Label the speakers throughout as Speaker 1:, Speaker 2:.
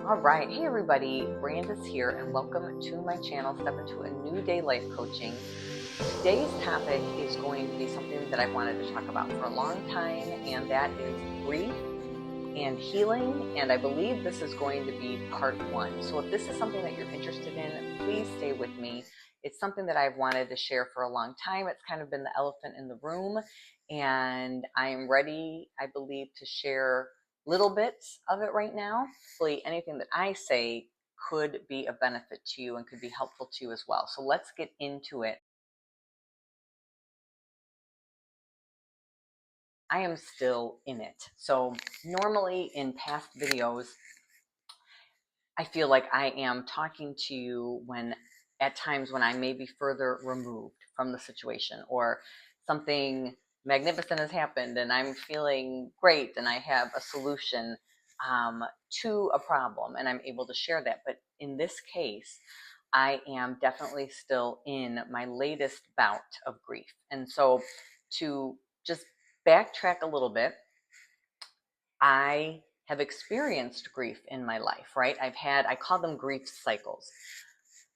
Speaker 1: All right. Hey, everybody. Brandis here, and welcome to my channel, Step Into a New Day Life Coaching. Today's topic is going to be something that I've wanted to talk about for a long time, and that is grief and healing. And I believe this is going to be part one. So if this is something that you're interested in, please stay with me. It's something that I've wanted to share for a long time. It's kind of been the elephant in the room, and I am ready, I believe, to share little bits of it right now. Hopefully anything that I say could be a benefit to you and could be helpful to you as well. So let's get into it. I am still in it. So normally in past videos, I feel like I am talking to you at times when I may be further removed from the situation, or something magnificent has happened and I'm feeling great and I have a solution to a problem and I'm able to share that. But in this case, I am definitely still in my latest bout of grief. And so to just backtrack a little bit, I have experienced grief in my life, right? I call them grief cycles.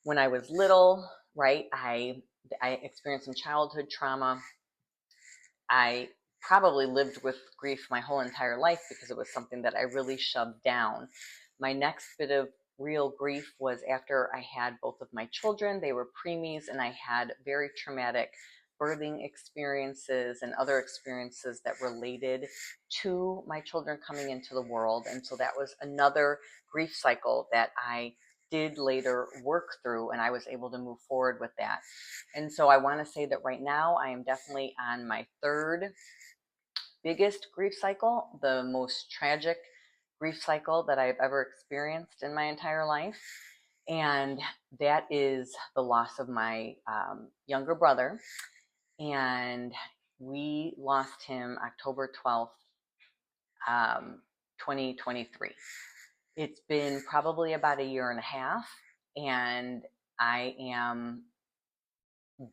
Speaker 1: When I was little, right, I experienced some childhood trauma. I probably lived with grief my whole entire life because it was something that I really shoved down. My next bit of real grief was after I had both of my children. They were preemies, and I had very traumatic birthing experiences and other experiences that related to my children coming into the world. And so that was another grief cycle that I did later work through, and I was able to move forward with that. And so I want to say that right now I am definitely on my third biggest grief cycle, the most tragic grief cycle that I've ever experienced in my entire life. And that is the loss of my younger brother. And we lost him October 12th, 2023. It's been probably about a year and a half, and I am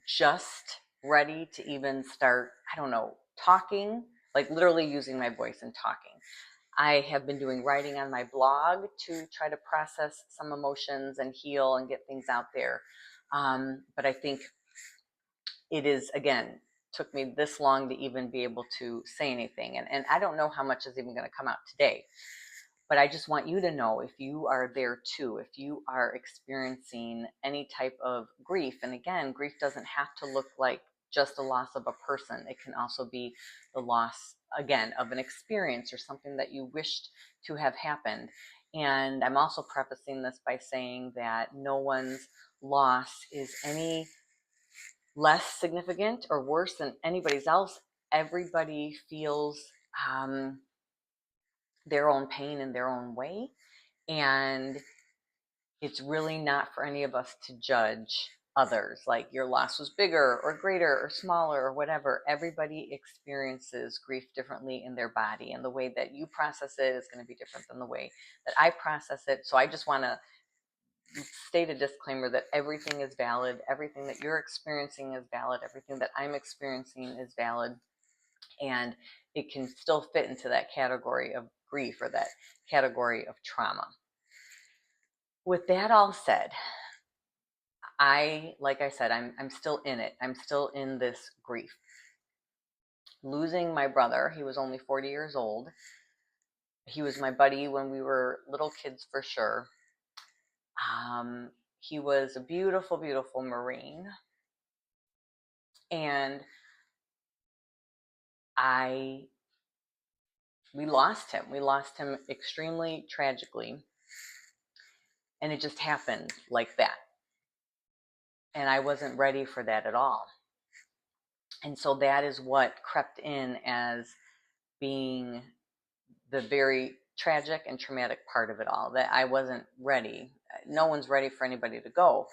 Speaker 1: just ready to even start, I don't know, talking, like literally using my voice and talking. I have been doing writing on my blog to try to process some emotions and heal and get things out there. But I think it is, again, took me this long to even be able to say anything. And I don't know how much is even going to come out today. But I just want you to know, if you are there too, if you are experiencing any type of grief, and again, grief doesn't have to look like just a loss of a person. It can also be the loss, again, of an experience or something that you wished to have happened. And I'm also prefacing this by saying that no one's loss is any less significant or worse than anybody's else. Everybody feels their own pain in their own way. And it's really not for any of us to judge others, like your loss was bigger or greater or smaller or whatever. Everybody experiences grief differently in their body, and the way that you process it is going to be different than the way that I process it. So I just want to state a disclaimer that everything is valid. Everything that you're experiencing is valid. Everything that I'm experiencing is valid. And it can still fit into that category of grief or that category of trauma. With that all said, like I said, I'm still in it. I'm still in this grief. Losing my brother, he was only 40 years old. He was my buddy when we were little kids for sure. He was a beautiful, beautiful Marine. And we lost him. We lost him extremely tragically. And it just happened like that. And I wasn't ready for that at all. And so that is what crept in as being the very tragic and traumatic part of it all, that I wasn't ready. No one's ready for anybody to go.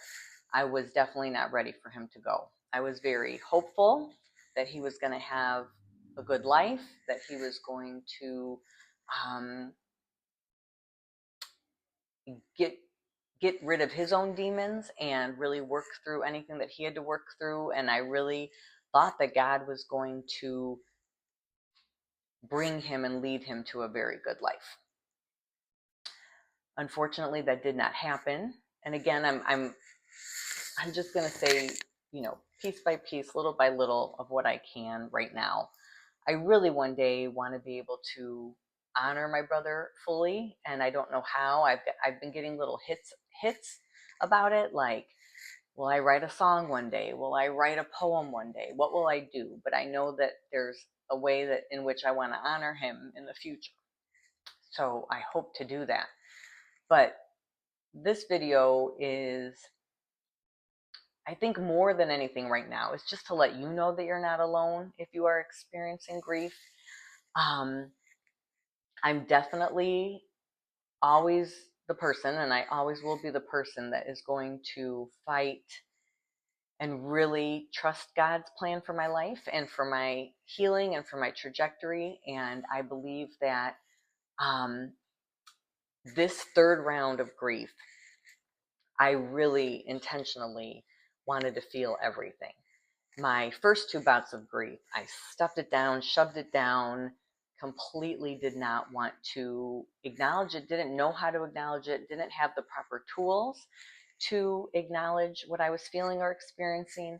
Speaker 1: I was definitely not ready for him to go. I was very hopeful that he was going to have a good life, that he was going to get rid of his own demons and really work through anything that he had to work through. And I really thought that God was going to bring him and lead him to a very good life. Unfortunately, that did not happen. And again, I'm just going to say, piece by piece, little by little of what I can right now. I really one day want to be able to honor my brother fully, and I don't know how. I've been getting little hits about it, like, will I write a song one day? Will I write a poem one day? What will I do? But I know that there's a way that in which I want to honor him in the future. So I hope to do that. But this video is, I think, more than anything right now, is just to let you know that you're not alone if you are experiencing grief. I'm definitely always the person, and I always will be the person that is going to fight and really trust God's plan for my life and for my healing and for my trajectory. And I believe that this third round of grief, I really intentionally wanted to feel everything. My first two bouts of grief, I stuffed it down, shoved it down, completely did not want to acknowledge it, didn't know how to acknowledge it, didn't have the proper tools to acknowledge what I was feeling or experiencing.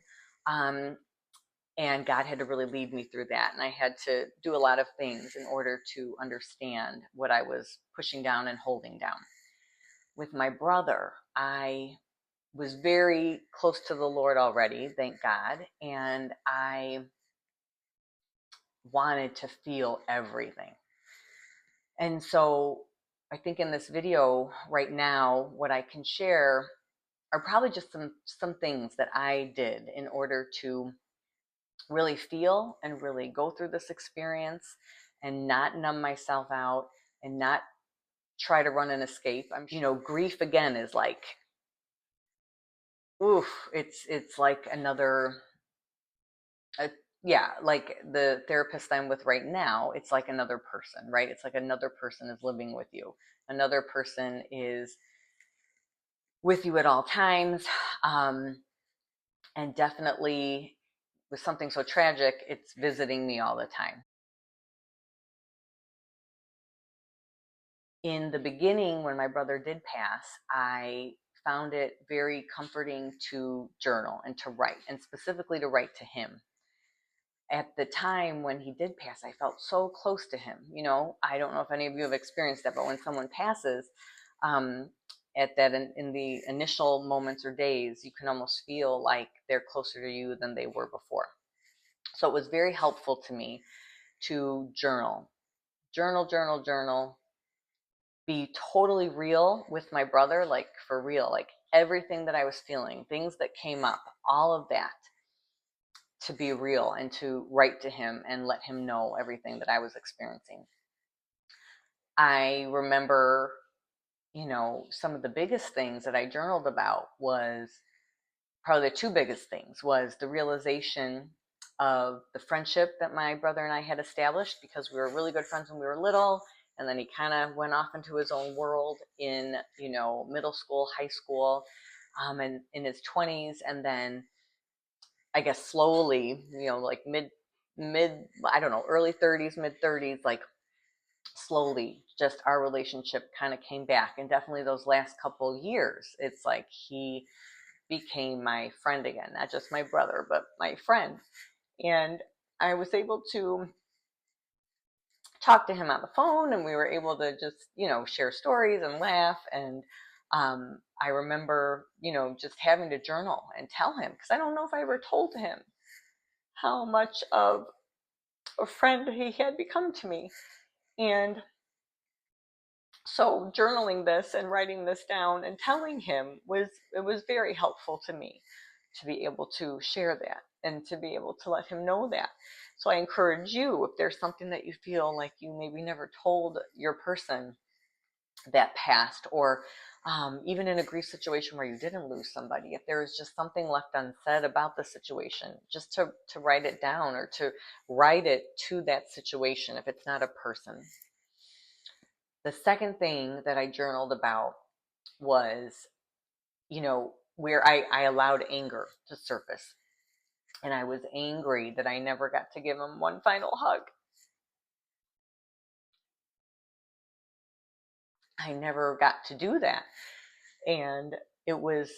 Speaker 1: And God had to really lead me through that. And I had to do a lot of things in order to understand what I was pushing down and holding down. With my brother, I was very close to the Lord already, thank God. And I wanted to feel everything. And so I think in this video right now, what I can share are probably just some things that I did in order to really feel and really go through this experience and not numb myself out and not try to run and escape. Grief again is like, oof, it's like another, yeah, like the therapist I'm with right now, it's like another person, right? It's like another person is living with you. Another person is with you at all times. And definitely with something so tragic, it's visiting me all the time. In the beginning, when my brother did pass, I found it very comforting to journal and to write, and specifically to write to him. At the time when he did pass, I felt so close to him. I don't know if any of you have experienced that, but when someone passes, at that in the initial moments or days, you can almost feel like they're closer to you than they were before. So it was very helpful to me to journal, be totally real with my brother, like for real, like everything that I was feeling, things that came up, all of that, to be real and to write to him and let him know everything that I was experiencing. I remember, some of the biggest things that I journaled about was, probably the two biggest things was the realization of the friendship that my brother and I had established, because we were really good friends when we were little. And then he kind of went off into his own world in, middle school, high school, and in his 20s. And then I guess slowly, like I don't know, early 30s, mid 30s, like slowly just our relationship kind of came back. And definitely those last couple years, it's like he became my friend again, not just my brother, but my friend. And I was able to talk to him on the phone, and we were able to just, share stories and laugh. And I remember, just having to journal and tell him, because I don't know if I ever told him how much of a friend he had become to me. And so journaling this and writing this down and telling him was very helpful to me, to be able to share that and to be able to let him know that. So I encourage you, if there's something that you feel like you maybe never told your person that passed, or even in a grief situation where you didn't lose somebody, if there is just something left unsaid about the situation, just to write it down, or to write it to that situation if it's not a person. The second thing that I journaled about was, where I allowed anger to surface. And I was angry that I never got to give him one final hug. I never got to do that. And it was,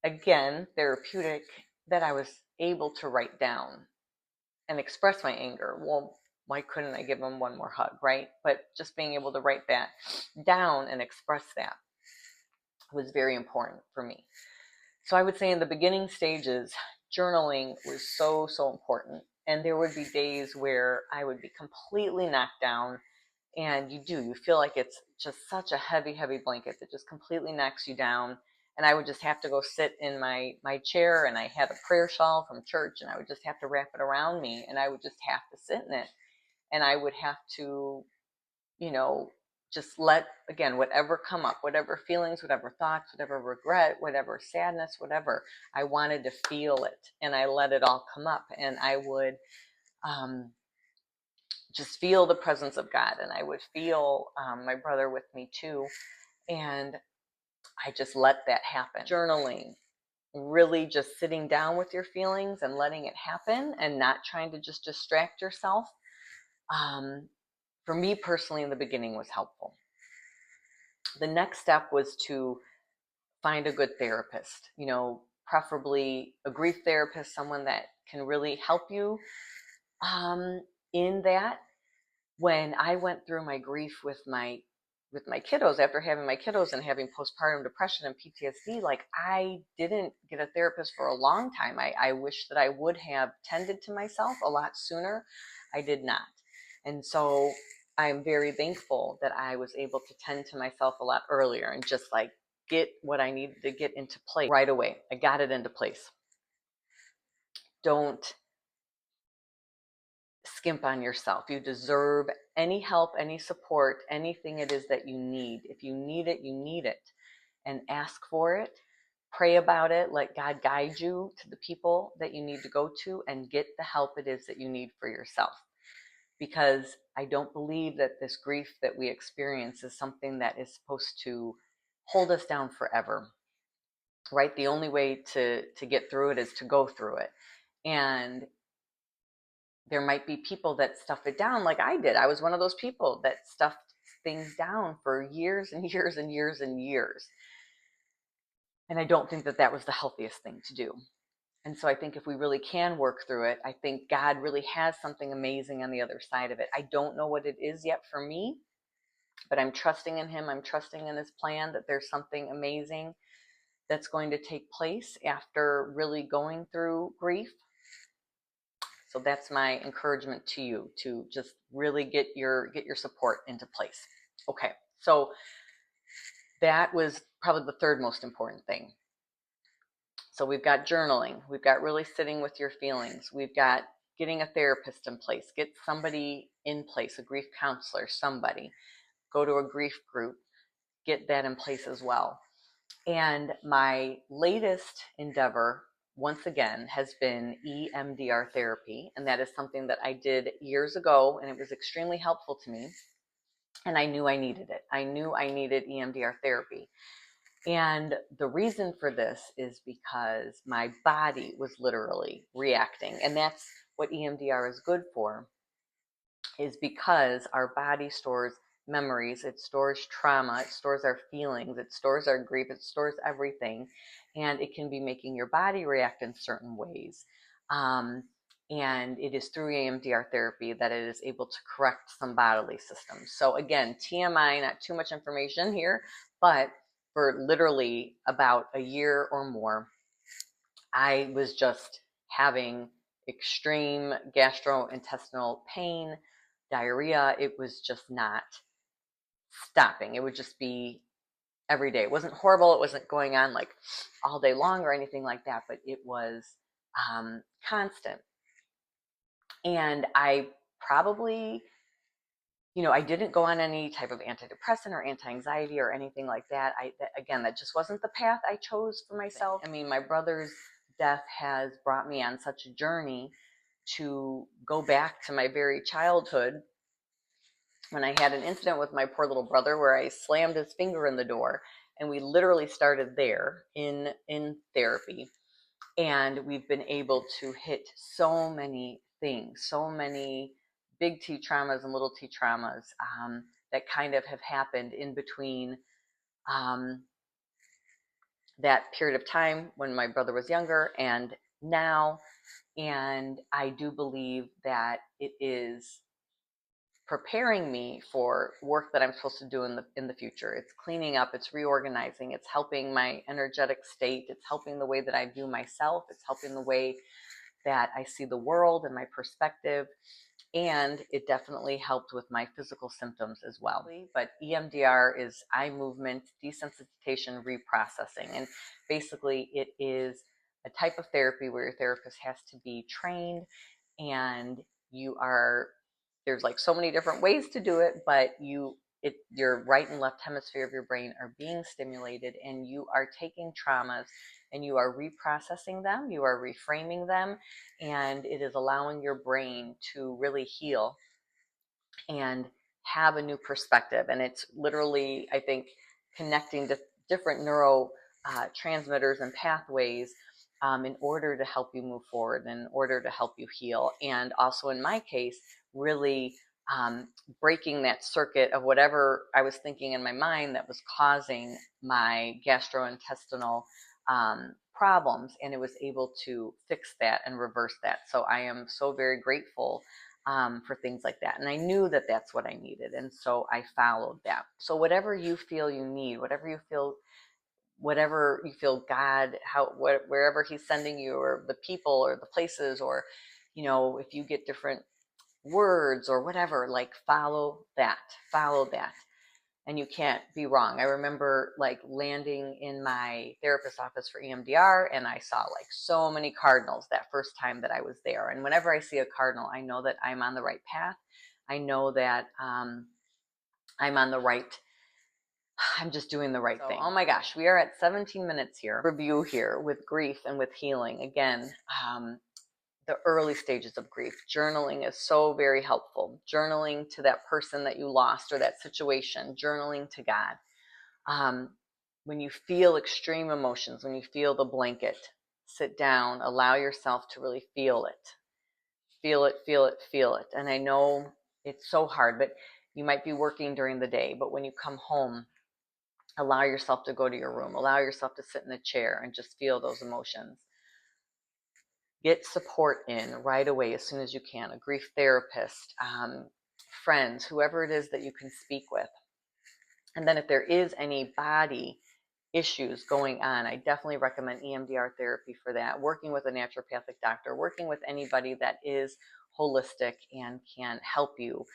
Speaker 1: again, therapeutic that I was able to write down and express my anger. Well, why couldn't I give him one more hug, right? But just being able to write that down and express that was very important for me. So I would say in the beginning stages, journaling was so, so important. And there would be days where I would be completely knocked down, and you feel like it's just such a heavy, heavy blanket that just completely knocks you down. And I would just have to go sit in my chair, and I had a prayer shawl from church, and I would just have to wrap it around me, and I would just have to sit in it. And I would have to, you know, just let, again, whatever come up, whatever feelings, whatever thoughts, whatever regret, whatever sadness, whatever, I wanted to feel it, and I let it all come up. And I would just feel the presence of God, and I would feel my brother with me too, and I just let that happen. Journaling, really just sitting down with your feelings and letting it happen, and not trying to just distract yourself, for me personally in the beginning was helpful. The next step was to find a good therapist, preferably a grief therapist, someone that can really help you in that. When I went through my grief with my kiddos, after having my kiddos and having postpartum depression and PTSD, like, I didn't get a therapist for a long time. I wish that I would have tended to myself a lot sooner. I did not. And so I'm very thankful that I was able to tend to myself a lot earlier and just like get what I needed to get into place right away. I got it into place. Don't skimp on yourself. You deserve any help, any support, anything it is that you need. If you need it, you need it. And ask for it. Pray about it. Let God guide you to the people that you need to go to, and get the help it is that you need for yourself. Because I don't believe that this grief that we experience is something that is supposed to hold us down forever, right? The only way to get through it is to go through it. And there might be people that stuff it down like I did. I was one of those people that stuffed things down for years and years and years and years. And I don't think that that was the healthiest thing to do. And so I think if we really can work through it, I think God really has something amazing on the other side of it. I don't know what it is yet for me, but I'm trusting in Him. I'm trusting in His plan that there's something amazing that's going to take place after really going through grief. So that's my encouragement to you, to just really get your support into place. Okay, so that was probably the third most important thing. So we've got journaling, we've got really sitting with your feelings, we've got getting a therapist in place, get somebody in place, a grief counselor, somebody, go to a grief group, get that in place as well. And my latest endeavor, once again, has been EMDR therapy. And that is something that I did years ago, and it was extremely helpful to me. And I knew I needed it. I knew I needed EMDR therapy. And the reason for this is because my body was literally reacting. And that's what EMDR is good for, is because our body stores memories, it stores trauma, it stores our feelings, it stores our grief, it stores everything. And it can be making your body react in certain ways. And it is through EMDR therapy that it is able to correct some bodily systems. So again, TMI, not too much information here, but for literally about a year or more, I was just having extreme gastrointestinal pain, diarrhea. It was just not stopping. It would just be every day. It wasn't horrible. It wasn't going on like all day long or anything like that, but it was constant. And I probably, I didn't go on any type of antidepressant or anti-anxiety or anything like that. Again, that just wasn't the path I chose for myself. I mean, my brother's death has brought me on such a journey to go back to my very childhood, when I had an incident with my poor little brother where I slammed his finger in the door, and we literally started there in therapy. And we've been able to hit so many things, so many big T traumas and little T traumas that kind of have happened in between that period of time when my brother was younger and now. And I do believe that it is preparing me for work that I'm supposed to do in the future. It's cleaning up, it's reorganizing, it's helping my energetic state, it's helping the way that I view myself, it's helping the way that I see the world and my perspective. And it definitely helped with my physical symptoms as well. But EMDR is eye movement desensitization reprocessing. And basically, it is a type of therapy where your therapist has to be trained, and there's like so many different ways to do it, but your right and left hemisphere of your brain are being stimulated, and you are taking traumas and you are reprocessing them, you are reframing them, and it is allowing your brain to really heal and have a new perspective. And it's literally, I think, connecting to different neuro transmitters and pathways in order to help you move forward, in order to help you heal. And also in my case, really breaking that circuit of whatever I was thinking in my mind that was causing my gastrointestinal problems, and it was able to fix that and reverse that. So I am so very grateful for things like that. And I knew that that's what I needed. And so I followed that. So whatever you feel you need, whatever you feel God, wherever he's sending you, or the people or the places, or, if you get different words or whatever, like follow that. And you can't be wrong. I remember like landing in my therapist's office for EMDR, and I saw like so many cardinals that first time that I was there. And whenever I see a cardinal, I know that I'm on the right path. I know that I'm just doing the right thing. Oh my gosh, we are at 17 minutes here. Review here with grief and with healing. Again, the early stages of grief. Journaling is so very helpful. Journaling to that person that you lost or that situation. Journaling to God. When you feel extreme emotions, when you feel the blanket, sit down, allow yourself to really feel it. Feel it, feel it, feel it. And I know it's so hard, but you might be working during the day, but when you come home, allow yourself to go to your room. Allow yourself to sit in a chair and just feel those emotions. Get support in right away as soon as you can. A grief therapist, friends, whoever it is that you can speak with. And then if there is any body issues going on, I definitely recommend EMDR therapy for that. Working with a naturopathic doctor, working with anybody that is holistic and can help you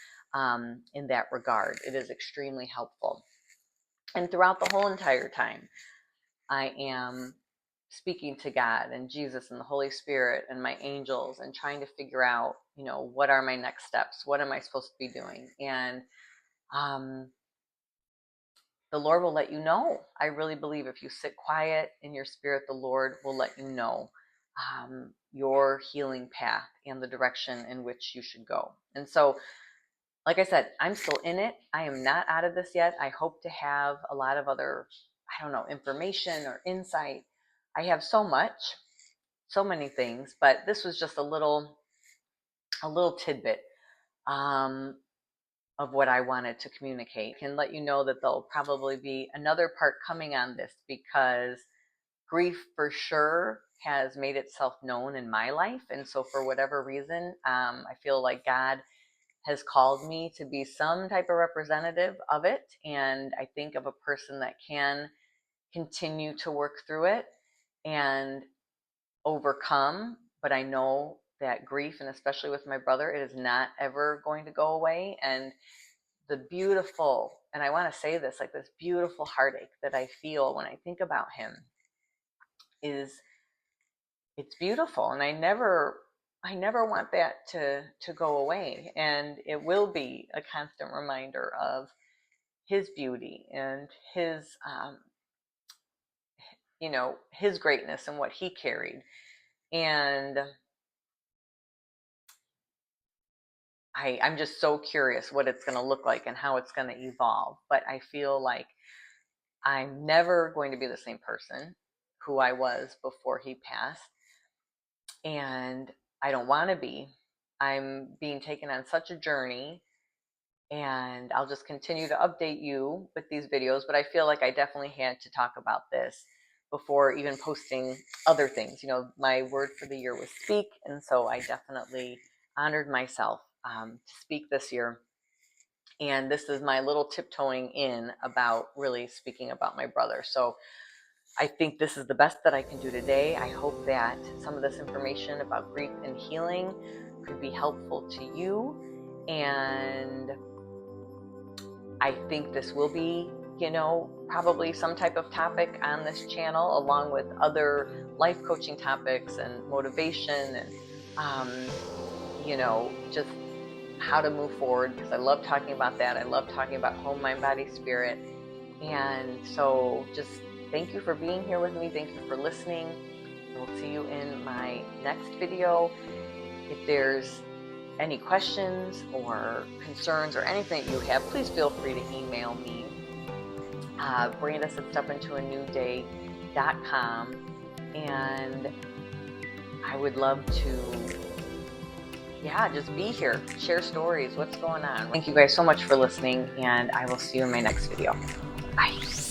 Speaker 1: in that regard. It is extremely helpful. And throughout the whole entire time, I am speaking to God and Jesus and the Holy Spirit and my angels and trying to figure out, what are my next steps? What am I supposed to be doing? And the Lord will let you know. I really believe if you sit quiet in your spirit, the Lord will let you know your healing path and the direction in which you should go. And so, like I said, I'm still in it. I am not out of this yet. I hope to have a lot of other, information or insight. I have so many things, but this was just a little tidbit of what I wanted to communicate. I can let you know that there'll probably be another part coming on this, because grief for sure has made itself known in my life. And so for whatever reason, I feel like God has called me to be some type of representative of it. And I think of a person that can continue to work through it and overcome. But I know that grief, and especially with my brother, it is not ever going to go away. And the beautiful, and I want to say this, like this beautiful heartache that I feel when I think about him it's beautiful. And I never want that to go away. And it will be a constant reminder of his beauty and his, his greatness and what he carried. And I'm just so curious what it's going to look like and how it's going to evolve. But I feel like I'm never going to be the same person who I was before he passed. And I don't want to be. I'm being taken on such a journey and I'll just continue to update you with these videos, but I feel like I definitely had to talk about this before even posting other things. You know, my word for the year was speak, and so I definitely honored myself to speak this year. And this is my little tiptoeing in about really speaking about my brother. So I think this is the best that I can do today. I hope that some of this information about grief and healing could be helpful to you. And I think this will be, you know, probably some type of topic on this channel, along with other life coaching topics and motivation and, you know, just how to move forward, because I love talking about that. I love talking about home, mind, body, spirit. And so just thank you for being here with me. Thank you for listening. I will see you in my next video. If there's any questions or concerns or anything that you have, please feel free to email me. Brandis at stepintoanewday.com. And I would love to, just be here, share stories, what's going on. Thank you guys so much for listening, and I will see you in my next video. Bye.